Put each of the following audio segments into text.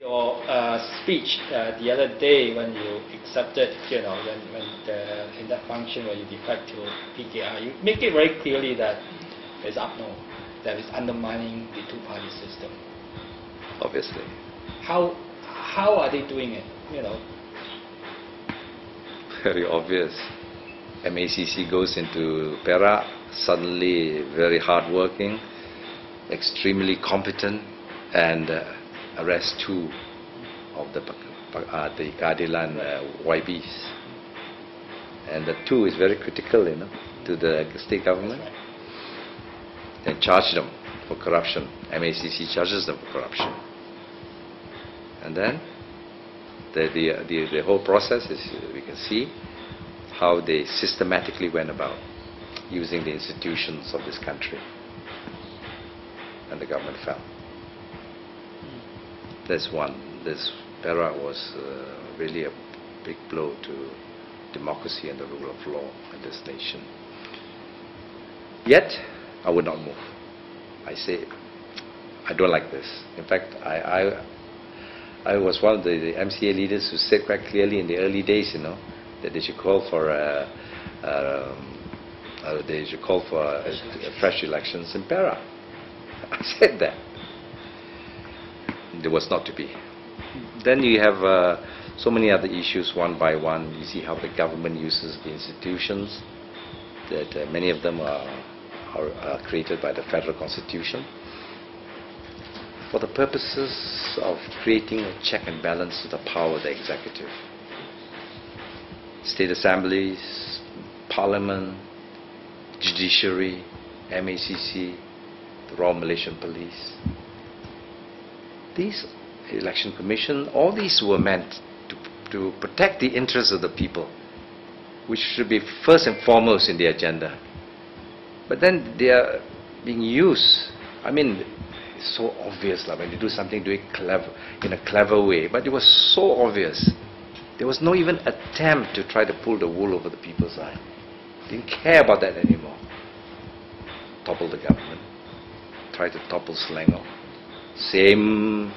Your speech the other day when you accepted, when in that function where you defect to PKR, you make it very clearly that there's UPNO, that is undermining the two-party system. Obviously. How are they doing it? Very obvious. MACC goes into Perak, suddenly very hardworking, extremely competent, and arrest two of the Keadilan YBs. And the two is very critical, to the state government. And charge them for corruption. MACC charges them for corruption. And then the whole process is, we can see how they systematically went about using the institutions of this country. And the government fell. That's one. This Perak was really a big blow to democracy and the rule of law in this nation. Yet, I would not move. I say, I don't like this. In fact, I was one of the MCA leaders who said quite clearly in the early days, that they should call for fresh elections in Perak. I said that. There was not to be. Then you have so many other issues one by one. You see how the government uses the institutions, that many of them are created by the federal constitution for the purposes of creating a check and balance to the power of the executive. State assemblies, parliament, judiciary, MACC, the Royal Malaysian Police. These election commission, all these were meant to protect the interests of the people, which should be first and foremost in the agenda. But then they are being used. I mean, it's so obvious when you do something, do it in a clever way. But it was so obvious. There was no even attempt to try to pull the wool over the people's eye. Didn't care about that anymore. Topple the government. Try to topple Selangor. Same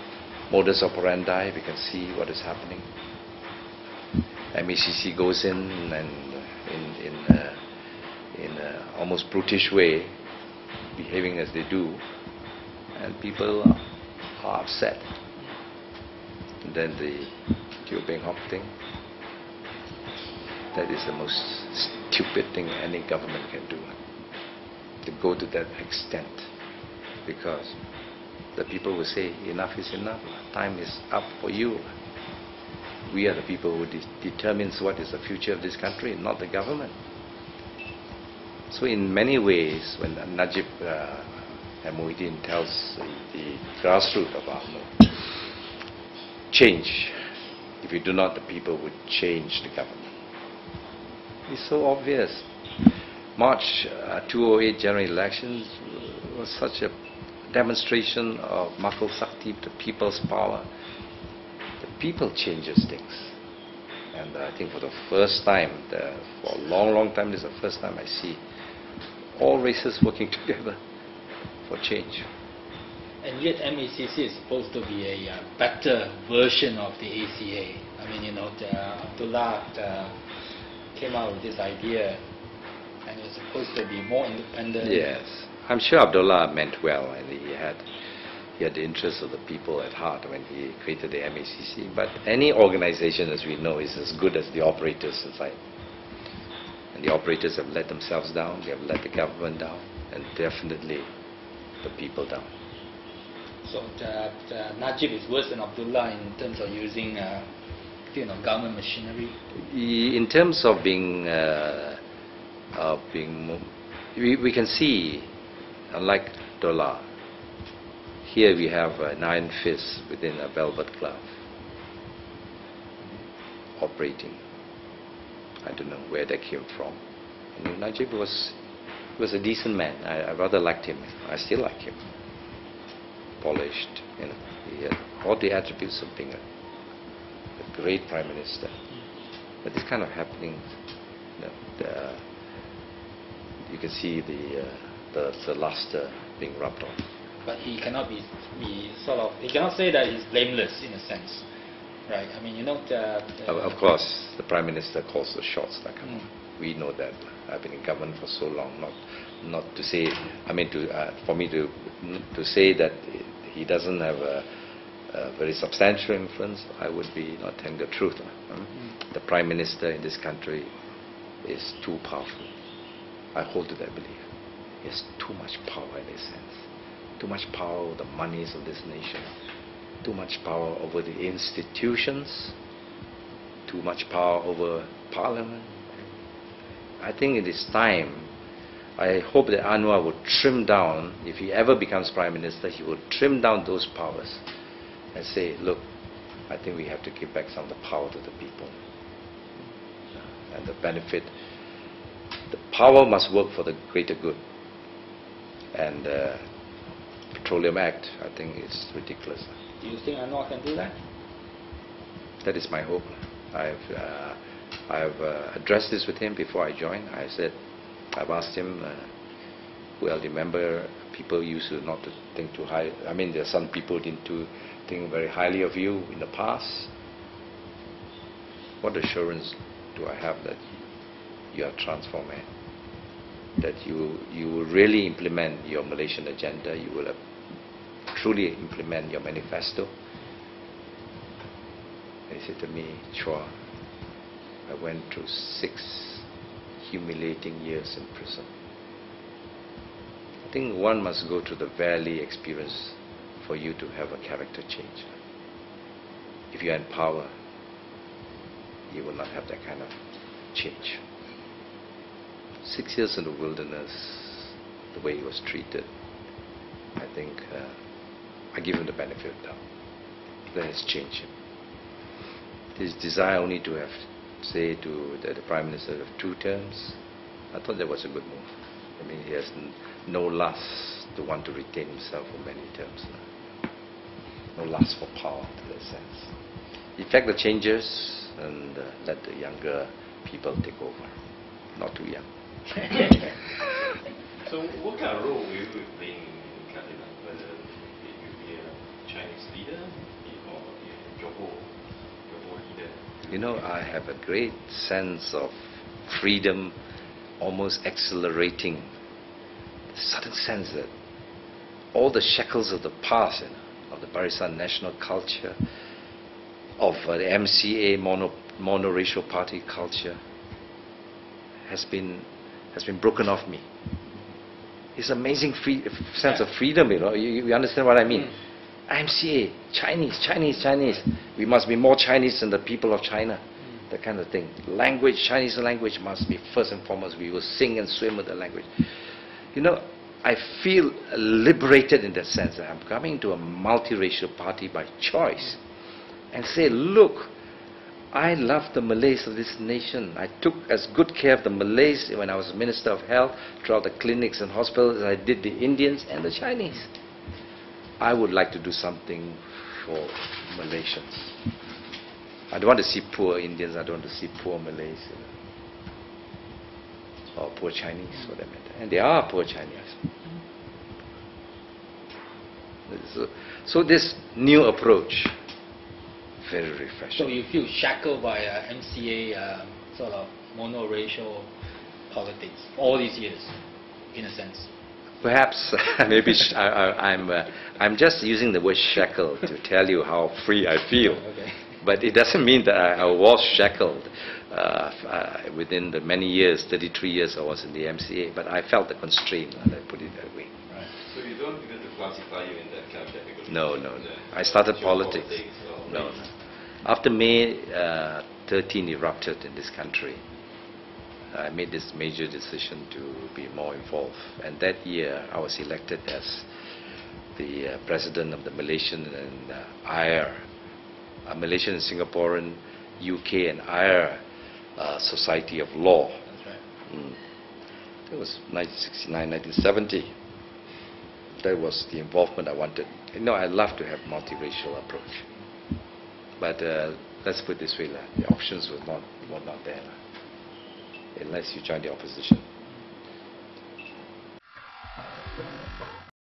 modus operandi. We can see what is happening. MACC goes in and in a almost brutish way, behaving as they do, and people are upset. And then the JuiMeng02 thing, that is the most stupid thing any government can do, to go to that extent, because the people will say enough is enough, time is up for you. We are the people who determines what is the future of this country, not the government. So in many ways, when Najib Muhyiddin tells the grassroots of UMNO, change. If you do not, the people would change the government. It's so obvious. March 2008 general elections was such a demonstration of Makul Sakti, the people's power. The people changes things. And I think for the first time, for a long, long time, this is the first time I see all races working together for change. And yet MACC is supposed to be a better version of the ACA. I mean, Abdullah came out with this idea, and it's supposed to be more independent. Yes, I'm sure Abdullah meant well, and he had the interests of the people at heart when he created the MACC. But any organization, as we know, is as good as the operators inside. And the operators have let themselves down, they have let the government down, and definitely the people down. So Najib is worse than Abdullah in terms of using government machinery? In terms of being we can see, unlike Abdullah, here we have an iron fist within a velvet glove operating. I don't know where that came from. Najib was a decent man. I rather liked him. I still like him. Polished, he had all the attributes of being a great prime minister. But this kind of happening, you can see the luster being rubbed off. but he cannot be sort of, he cannot say that he's blameless in a sense, right? I mean, you know, Of course, the Prime Minister calls the shots. Like, we know that. I've been in government for so long, not to say, I mean, for me to say that he doesn't have a very substantial influence, I would be not telling the truth. The Prime Minister in this country is too powerful. I hold to that belief. He has too much power in this sense. Too much power over the monies of this nation. Too much power over the institutions. Too much power over Parliament. I think it is time. I hope that Anwar would trim down, if he ever becomes Prime Minister, he will trim down those powers and say, look, I think we have to give back some of the power to the people. And the benefit, the power must work for the greater good. And Petroleum Act, I think it's ridiculous. Do you think Anwar can do that? That is my hope. I've addressed this with him before I joined. I've asked him, well, remember, people used to not to think too high. I mean, there are some people didn't think very highly of you in the past. What assurance do I have that you are transformed, man? That you will really implement your Malaysian agenda, you will truly implement your manifesto? He said to me, Chua, I went through 6 humiliating years in prison. I think one must go through the valley experience for you to have a character change. If you are in power, you will not have that kind of change. 6 years in the wilderness, the way he was treated, I think I give him the benefit of the doubt. That has changed him. His desire only to have, say, to the Prime Minister of 2 terms, I thought that was a good move. I mean, he has no lust to want to retain himself for many terms. No lust for power, in that sense. Effect the changes and let the younger people take over. Not too young. So what kind of role will you be playing in cabinet? Whether it will be a Chinese leader or a Johor leader? You know, I have a great sense of freedom, almost exhilarating. A sudden sense that all the shackles of the past, of the Barisan national culture, of the MCA monoracial party culture, has been broken off me. It's amazing sense of freedom, you know. You understand what I mean? MCA, Chinese. We must be more Chinese than the people of China. That kind of thing. Language, Chinese language must be first and foremost. We will sing and swim with the language. You know, I feel liberated in that sense that I'm coming to a multiracial party by choice and say, look, I love the Malays of this nation. I took as good care of the Malays when I was Minister of Health throughout the clinics and hospitals as I did the Indians and the Chinese. I would like to do something for Malaysians. I don't want to see poor Indians, I don't want to see poor Malays, or poor Chinese for that matter. And there are poor Chinese. So this new approach, very refreshing. So you feel shackled by MCA sort of monoracial politics all these years, in a sense? Perhaps, maybe I'm just using the word shackle to tell you how free I feel. Okay. But it doesn't mean that I was shackled within the many years, 33 years I was in the MCA, but I felt the constraint, let's put it that way. Right. So you don't begin to classify you in that kind of category? No. I started politics. No. After May 13 erupted in this country, I made this major decision to be more involved. And that year, I was elected as the president of the Malaysian and IR, Malaysian and Singaporean, UK and IR Society of Law. That's right. That was 1969, 1970. That was the involvement I wanted. You know, I love to have multiracial approach. But let's put it this way, the options were not there. Unless you join the opposition.